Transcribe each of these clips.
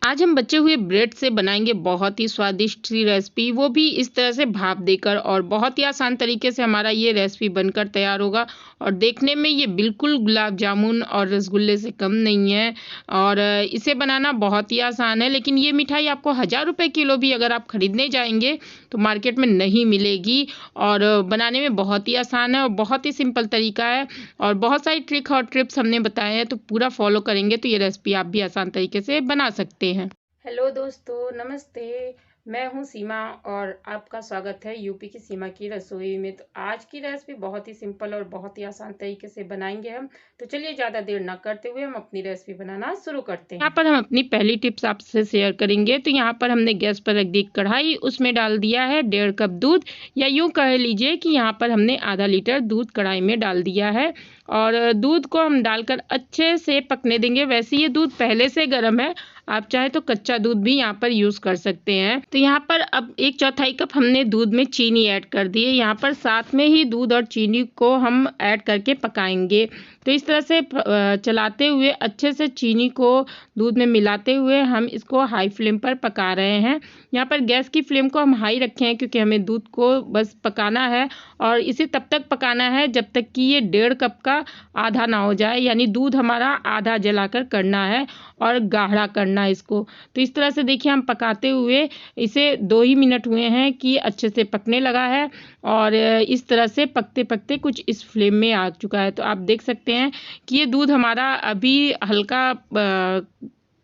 आज हम बचे हुए ब्रेड से बनाएंगे बहुत ही स्वादिष्ट सी रेसिपी, वो भी इस तरह से भाप देकर। और बहुत ही आसान तरीके से हमारा ये रेसिपी बनकर तैयार होगा। और देखने में ये बिल्कुल गुलाब जामुन और रसगुल्ले से कम नहीं है। और इसे बनाना बहुत ही आसान है, लेकिन ये मिठाई आपको 1000 रुपये किलो भी अगर आप खरीदने जाएंगे तो मार्केट में नहीं मिलेगी। और बनाने में बहुत ही आसान है और बहुत ही सिंपल तरीका है। और बहुत सारी ट्रिक और टिप्स हमने बताए हैं, तो पूरा फॉलो करेंगे तो ये रेसिपी आप भी आसान तरीके से बना सकते हैं। हेलो दोस्तों, नमस्ते। मैं हूं सीमा और आपका स्वागत है यूपी की सीमा की रसोई में। तो आज की रेसिपी बहुत ही सिंपल और बहुत ही आसान तरीके से बनाएंगे हम। तो चलिए ज़्यादा देर ना करते हुए हम अपनी रेसिपी बनाना शुरू करते हैं। यहाँ पर हम अपनी पहली टिप्स आपसे शेयर करेंगे। तो यहाँ पर हमने गैस पर रख दी कढ़ाई, उसमें डाल दिया है 1.5 कप दूध, या यूँ कह लीजिए कि यहाँ पर हमने आधा लीटर दूध कढ़ाई में डाल दिया है। और दूध को हम डालकर अच्छे से पकने देंगे। वैसे ये दूध पहले से गर्म है, आप चाहे तो कच्चा दूध भी यहाँ पर यूज़ कर सकते हैं। तो यहाँ पर अब 1/4 कप हमने दूध में चीनी ऐड कर दी है। यहाँ पर साथ में ही दूध और चीनी को हम ऐड करके पकाएंगे। तो इस तरह से चलाते हुए अच्छे से चीनी को दूध में मिलाते हुए हम इसको हाई फ्लेम पर पका रहे हैं। यहाँ पर गैस की फ्लेम को हम हाई रखे हैं, क्योंकि हमें दूध को बस पकाना है। और इसे तब तक पकाना है जब तक कि ये 1.5 कप का आधा ना हो जाए, यानी दूध हमारा आधा जलाकर करना है और गाढ़ा करना है इसको। तो इस तरह से देखिए हम पकाते हुए इसे 2 ही मिनट हुए हैं कि अच्छे से पकने लगा है। और इस तरह से पकते पकते कुछ इस फ्लेम में आ चुका है। तो आप देख सकते हैं कि ये दूध हमारा अभी हल्का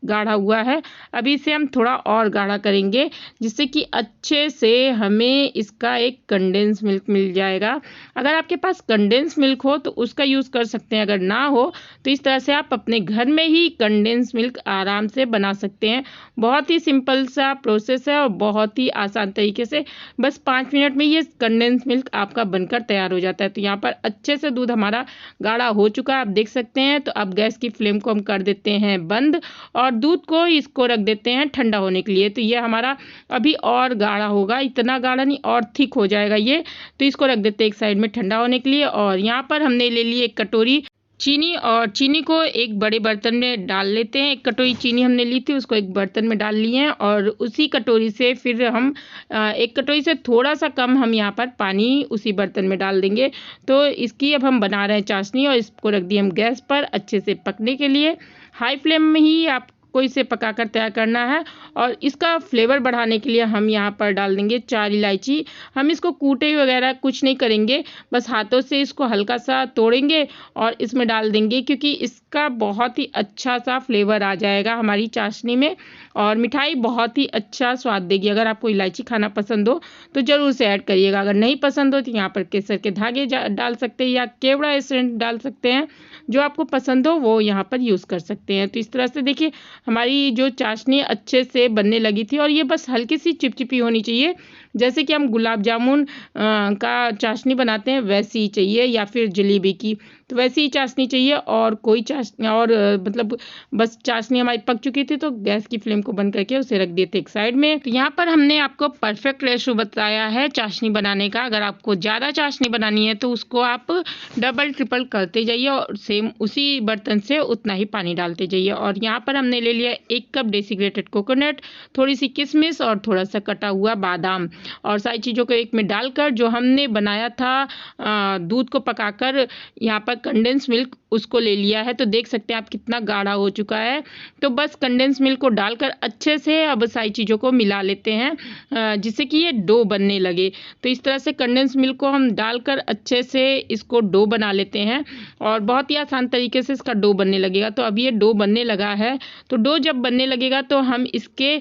गाढ़ा हुआ है। अभी इसे हम थोड़ा और गाढ़ा करेंगे, जिससे कि अच्छे से हमें इसका एक कंडेंस मिल्क मिल जाएगा। अगर आपके पास कंडेंस मिल्क हो तो उसका यूज़ कर सकते हैं, अगर ना हो तो इस तरह से आप अपने घर में ही कंडेंस मिल्क आराम से बना सकते हैं। बहुत ही सिंपल सा प्रोसेस है और बहुत ही आसान तरीके से बस 5 मिनट में ये कंडेंस मिल्क आपका बनकर तैयार हो जाता है। तो यहाँ पर अच्छे से दूध हमारा गाढ़ा हो चुका है, आप देख सकते हैं। तो अब गैस की फ्लेम को हम कर देते हैं बंद और दूध को इसको रख देते हैं ठंडा होने के लिए। तो ये हमारा अभी और गाढ़ा होगा, इतना गाढ़ा नहीं, और थिक हो जाएगा ये। तो इसको रख देते हैं एक साइड में ठंडा होने के लिए। और यहाँ पर हमने ले ली 1 कटोरी चीनी, और चीनी को एक बड़े बर्तन में डाल लेते हैं। 1 कटोरी चीनी हमने ली थी, उसको एक बर्तन में डाल लिए हैं। और उसी कटोरी से फिर हम 1 कटोरी से थोड़ा सा कम हम यहाँ पर पानी उसी बर्तन में डाल देंगे। तो इसकी अब हम बना रहे हैं चाशनी, और इसको रख दिए हम गैस पर अच्छे से पकने के लिए। हाई फ्लेम में ही आपको इसे पकाकर तैयार करना है। और इसका फ्लेवर बढ़ाने के लिए हम यहाँ पर डाल देंगे 4 इलायची। हम इसको कूटे वगैरह कुछ नहीं करेंगे, बस हाथों से इसको हल्का सा तोड़ेंगे और इसमें डाल देंगे, क्योंकि इसका बहुत ही अच्छा सा फ्लेवर आ जाएगा हमारी चाशनी में। और मिठाई बहुत ही अच्छा स्वाद देगी। अगर आपको इलायची खाना पसंद हो तो ज़रूर से ऐड करिएगा। अगर नहीं पसंद हो तो यहाँ पर केसर के धागे डाल सकते हैं, या केवड़ा एसेंस डाल सकते हैं। जो आपको पसंद हो वो यहाँ पर यूज़ कर सकते हैं। तो इस तरह से देखिए हमारी जो चाशनी अच्छे से बनने लगी थी, और ये बस हल्की सी चिपचिपी होनी चाहिए, जैसे कि हम गुलाब जामुन का चाशनी बनाते हैं वैसी ही चाहिए, या फिर जलेबी की, तो वैसी ही चाशनी चाहिए। और कोई चाशनी और मतलब बस चाशनी हमारी पक चुकी थी, तो गैस की फ्लेम को बंद करके उसे रख दिए थे एक साइड में। तो यहाँ पर हमने आपको परफेक्ट रेशो बताया है चाशनी बनाने का। अगर आपको ज़्यादा चाशनी बनानी है तो उसको आप डबल ट्रिपल करते जाइए, और सेम उसी बर्तन से उतना ही पानी डालते जाइए। और यहाँ पर हमने ले लिया 1 कप डेसिकेटेड कोकोनट, थोड़ी सी किशमिश और थोड़ा सा कटा हुआ बादाम, और सारी चीज़ों को एक में डालकर जो हमने बनाया था दूध को पकाकर यहाँ पर कंडेंस मिल्क, उसको ले लिया है। तो देख सकते हैं आप कितना गाढ़ा हो चुका है। तो बस कंडेंस मिल्क को डालकर अच्छे से अब सारी चीज़ों को मिला लेते हैं, जिससे कि ये डो बनने लगे। तो इस तरह से कंडेंस मिल्क को हम डालकर अच्छे से इसको डो बना लेते हैं, और बहुत ही आसान तरीके से इसका डो बनने लगेगा। तो अब ये डो बनने लगा है। तो डो जब बनने लगेगा तो हम इसके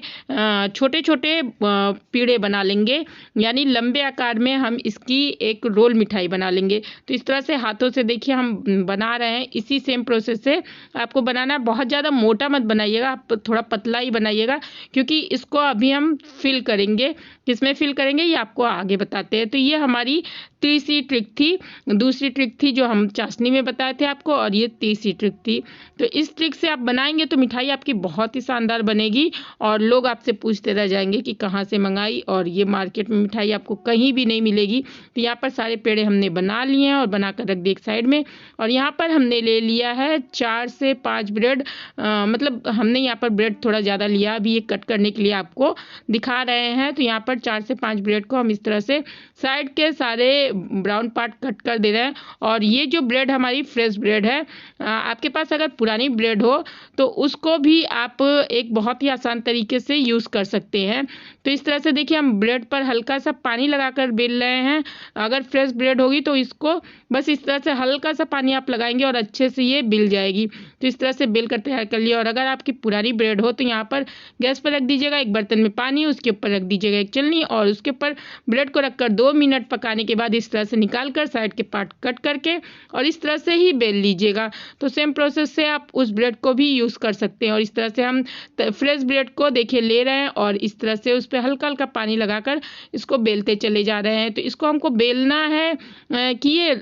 छोटे छोटे पीड़े बना लेंगे, यानी लंबे आकार में हम इसकी एक रोल मिठाई बना लेंगे। तो इस तरह से हाथों से देखिए हम बना रहे हैं। इसी सेम प्रोसेस से आपको बनाना है। बहुत ज़्यादा मोटा मत बनाइएगा, आप थोड़ा पतला ही बनाइएगा, क्योंकि इसको अभी हम फिल करेंगे। किसमें फिल करेंगे ये आपको आगे बताते हैं। तो ये हमारी तीसरी ट्रिक थी। दूसरी ट्रिक थी जो हम चाशनी में बताए थे आपको, और ये तीसरी ट्रिक थी। तो इस ट्रिक से आप बनाएंगे तो मिठाई आपकी बहुत ही शानदार बनेगी, और लोग आपसे पूछते रह जाएंगे कि कहाँ से मंगाई, और ये मार्केट में मिठाई आपको कहीं भी नहीं मिलेगी। तो यहाँ पर सारे पेड़े हमने बना लिए हैं और बनाकर रख दिए एक साइड में। और यहाँ पर हमने ले लिया है 4 से 5 ब्रेड, मतलब हमने यहाँ पर ब्रेड थोड़ा ज़्यादा लिया, अभी ये कट करने के लिए आपको दिखा रहे हैं। तो यहाँ पर 4 से 5 ब्रेड को हम इस तरह से साइड के सारे ब्राउन पार्ट कट कर दे रहे हैं। और ये जो ब्रेड हमारी फ्रेश ब्रेड है, आपके पास अगर पुरानी ब्रेड हो तो उसको भी आप एक बहुत ही आसान तरीके से यूज़ कर सकते हैं। तो इस तरह से देखिए हम ब्रेड पर हल्का सा पानी लगाकर बेल रहे हैं। अगर फ्रेश ब्रेड होगी तो इसको बस इस तरह से हल्का सा पानी आप लगाएंगे और अच्छे से ये बिल जाएगी। तो इस तरह से बेल कर तैयार कर लिया। और अगर आपकी पुरानी ब्रेड हो तो यहाँ पर गैस पर रख दीजिएगा एक बर्तन में पानी, उसके ऊपर रख दीजिएगा एक छलनी और उसके ऊपर ब्रेड को रखकर 2 मिनट पकाने के बाद इस तरह से निकाल कर साइड के पार्ट कट करके और इस तरह से ही बेल लीजिएगा। तो सेम प्रोसेस से आप उस ब्रेड को भी यूज़ कर सकते हैं। और इस तरह से हम फ्रेश ब्रेड को देखिए ले रहे हैं और इस तरह से उस पर हल्का हल्का पानी लगाकर इसको बेलते चले जा रहे हैं। तो इसको हमको बेलना है कि ये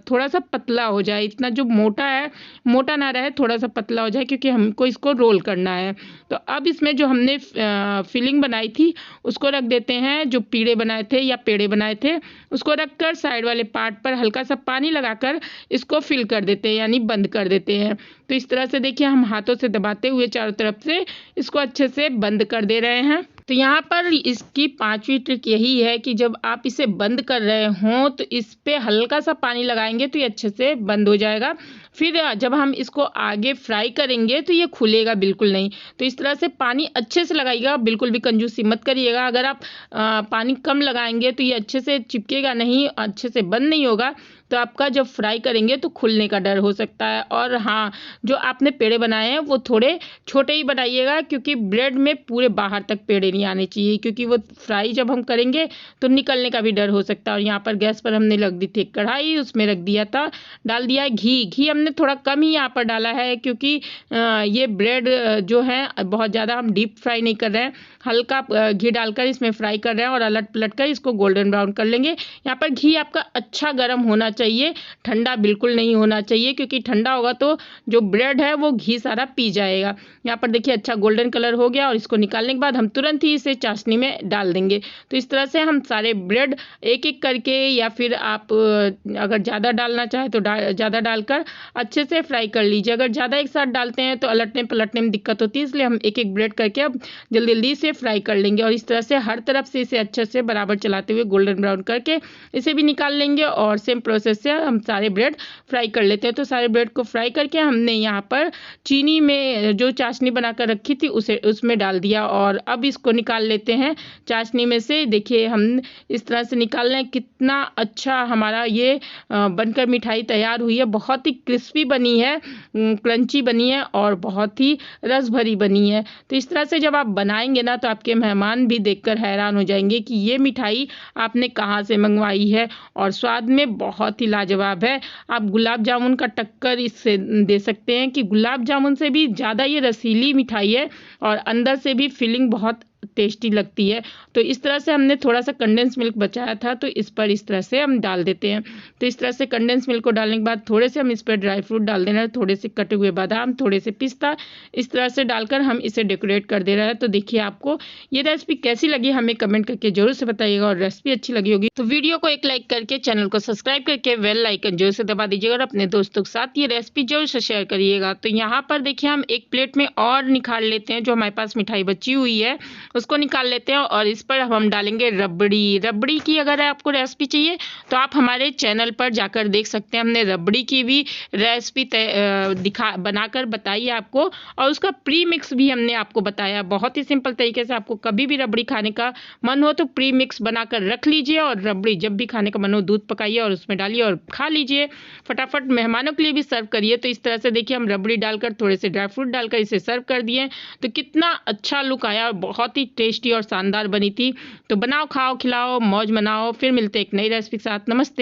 थोड़ा सा पतला हो जाए, इतना जो मोटा है मोटा ना रहे, थोड़ा सा पतला हो जाए, क्योंकि हमको इसको रोल करना है। तो अब इसमें जो हमने फिलिंग बनाई थी उसको रख देते हैं, जो पीड़े बनाए थे या पेड़े बनाए थे उसको रखकर साइड वाले पार्ट पर हल्का सा पानी लगाकर इसको फिल कर देते हैं, यानी बंद कर देते हैं। तो इस तरह से देखिए हम हाथों से दबाते हुए चारों तरफ से इसको अच्छे से बंद कर दे रहे हैं। तो यहाँ पर इसकी 5वीं ट्रिक यही है कि जब आप इसे बंद कर रहे हों तो इस पे हल्का सा पानी लगाएंगे तो ये अच्छे से बंद हो जाएगा। फिर जब हम इसको आगे फ्राई करेंगे तो ये खुलेगा बिल्कुल नहीं। तो इस तरह से पानी अच्छे से लगाइएगा, बिल्कुल भी कंजूसी मत करिएगा। अगर आप पानी कम लगाएंगे तो ये अच्छे से चिपकेगा नहीं, अच्छे से बंद नहीं होगा, तो आपका जब फ्राई करेंगे तो खुलने का डर हो सकता है। और हाँ, जो आपने पेड़े बनाए हैं वो थोड़े छोटे ही बनाइएगा, क्योंकि ब्रेड में पूरे बाहर तक पेड़े नहीं आने चाहिए, क्योंकि वो फ्राई जब हम करेंगे तो निकलने का भी डर हो सकता है। और यहाँ पर गैस पर हमने रख दी थी कढ़ाई, उसमें रख दिया था, डाल दिया है घी हमने थोड़ा कम ही यहाँ पर डाला है, क्योंकि ये ब्रेड जो है बहुत ज़्यादा हम डीप फ्राई नहीं कर रहे हैं, हल्का घी डालकर इसमें फ्राई कर रहे हैं और अलट पलट कर इसको गोल्डन ब्राउन कर लेंगे। यहाँ पर घी आपका अच्छा गर्म होना चाहिए, ठंडा बिल्कुल नहीं होना चाहिए, क्योंकि ठंडा होगा तो जो ब्रेड है वो घी सारा पी जाएगा। यहाँ पर देखिए अच्छा गोल्डन कलर हो गया और इसको निकालने के बाद हम तुरंत ही इसे चाशनी में डाल देंगे। तो इस तरह से हम सारे ब्रेड एक एक करके, या फिर आप अगर ज़्यादा डालना चाहे तो ज़्यादा डालकर अच्छे से फ्राई कर लीजिए। अगर ज़्यादा एक साथ डालते हैं तो अलटने पलटने में दिक्कत होती है, इसलिए हम एक एक ब्रेड करके अब जल्दी जल्दी से फ्राई कर लेंगे। और इस तरह से हर तरफ से इसे अच्छे से बराबर चलाते हुए गोल्डन ब्राउन करके इसे भी निकाल लेंगे। और सेम प्रोसेस से हम सारे ब्रेड फ्राई कर लेते हैं। तो सारे ब्रेड को फ्राई करके हमने यहाँ पर चीनी में जो चाशनी बनाकर रखी थी उसमें डाल दिया और अब इसको निकाल लेते हैं चाशनी में से। देखिए हम इस तरह से निकाल लें, कितना अच्छा हमारा ये बनकर मिठाई तैयार हुई है। बहुत ही क्रिस्पी बनी है, क्रंची बनी है और बहुत ही रस भरी बनी है। तो इस तरह से जब आप बनाएंगे ना तो आपके मेहमान भी देखकर हैरान हो जाएंगे कि ये मिठाई आपने कहाँ से मंगवाई है। और स्वाद में बहुत ही लाजवाब है। आप गुलाब जामुन का टक्कर इससे दे सकते हैं कि गुलाब जामुन से भी ज़्यादा ये रसीली मिठाई है और अंदर से भी फिलिंग बहुत टेस्टी लगती है। तो इस तरह से हमने थोड़ा सा कंडेंस मिल्क बचाया था तो इस पर इस तरह से हम डाल देते हैं। तो इस तरह से कंडेंस मिल्क को डालने के बाद थोड़े से हम इस पर ड्राई फ्रूट डाल देना है, थोड़े से कटे हुए बादाम, थोड़े से पिस्ता, इस तरह से डालकर हम इसे डेकोरेट कर दे रहे हैं। तो देखिए आपको ये रेसिपी कैसी लगी हमें कमेंट करके जरूर से बताइएगा। और रेसिपी अच्छी लगी होगी तो वीडियो को एक लाइक करके चैनल को सब्सक्राइब करके बेल आइकन जरूर से दबा दीजिएगा और अपने दोस्तों के साथ ये रेसिपी जरूर से शेयर करिएगा। तो यहाँ पर देखिए हम एक प्लेट में और निकाल लेते हैं, जो हमारे पास मिठाई बची हुई है उसको निकाल लेते हैं और इस पर हम डालेंगे रबड़ी की। अगर आपको रेसिपी चाहिए तो आप हमारे चैनल पर जाकर देख सकते हैं, हमने रबड़ी की भी रेसिपी बनाकर बताई है आपको और उसका प्री मिक्स भी हमने आपको बताया। बहुत ही सिंपल तरीके से आपको कभी भी रबड़ी खाने का मन हो तो प्री मिक्स बनाकर रख लीजिए और रबड़ी जब भी खाने का मन हो दूध पकाइए और उसमें डालिए और खा लीजिए फटाफट। मेहमानों के लिए भी सर्व करिए। तो इस तरह से देखिए हम रबड़ी डालकर थोड़े से ड्राई फ्रूट डालकर इसे सर्व कर दिए तो कितना अच्छा लुक आया, बहुत ही टेस्टी और शानदार बनी थी। तो बनाओ, खाओ, खिलाओ, मौज मनाओ। फिर मिलते हैं एक नई रेसिपी के साथ। नमस्ते।